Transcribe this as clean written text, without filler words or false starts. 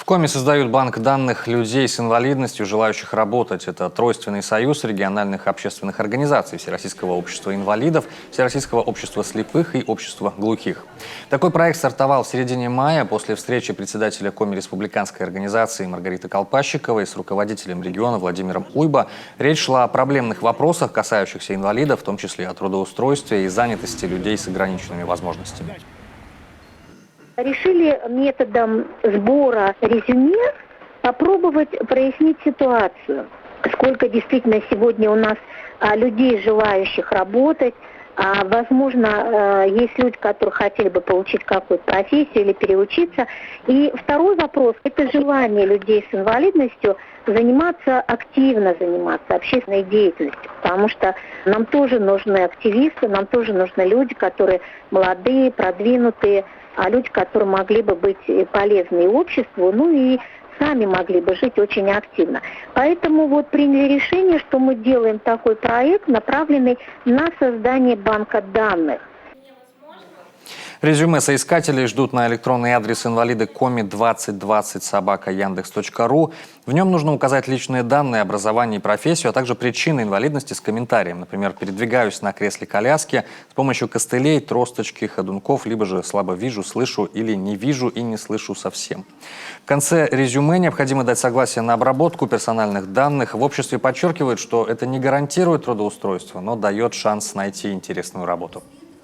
В Коми создают банк данных людей с инвалидностью, желающих работать. Это Тройственный союз региональных общественных организаций Всероссийского общества инвалидов, Всероссийского общества слепых и общества глухих. Такой проект стартовал в середине мая после встречи председателя Коми республиканской организации Маргариты Колпащиковой с руководителем региона Владимиром Уйба. Речь шла о проблемных вопросах, касающихся инвалидов, в том числе о трудоустройстве и занятости людей с ограниченными возможностями. Решили методом сбора резюме попробовать прояснить ситуацию. Сколько действительно сегодня у нас людей, желающих работать. Возможно, есть люди, которые хотели бы получить какую-то профессию или переучиться. И второй вопрос – это желание людей с инвалидностью активно заниматься общественной деятельностью. Потому что нам тоже нужны активисты, нам тоже нужны люди, которые молодые, продвинутые, люди, которые могли бы быть полезны обществу, и сами могли бы жить очень активно. Поэтому приняли решение, что мы делаем такой проект, направленный на создание банка данных. Резюме соискателей ждут на электронный адрес инвалиды komi2020@yandex.ru. В нем нужно указать личные данные, образование и профессию, а также причины инвалидности с комментарием. Например, передвигаюсь на кресле-коляске с помощью костылей, тросточки, ходунков, либо же слабо вижу, слышу или не вижу и не слышу совсем. В конце резюме необходимо дать согласие на обработку персональных данных. В обществе подчеркивают, что это не гарантирует трудоустройство, но дает шанс найти интересную работу.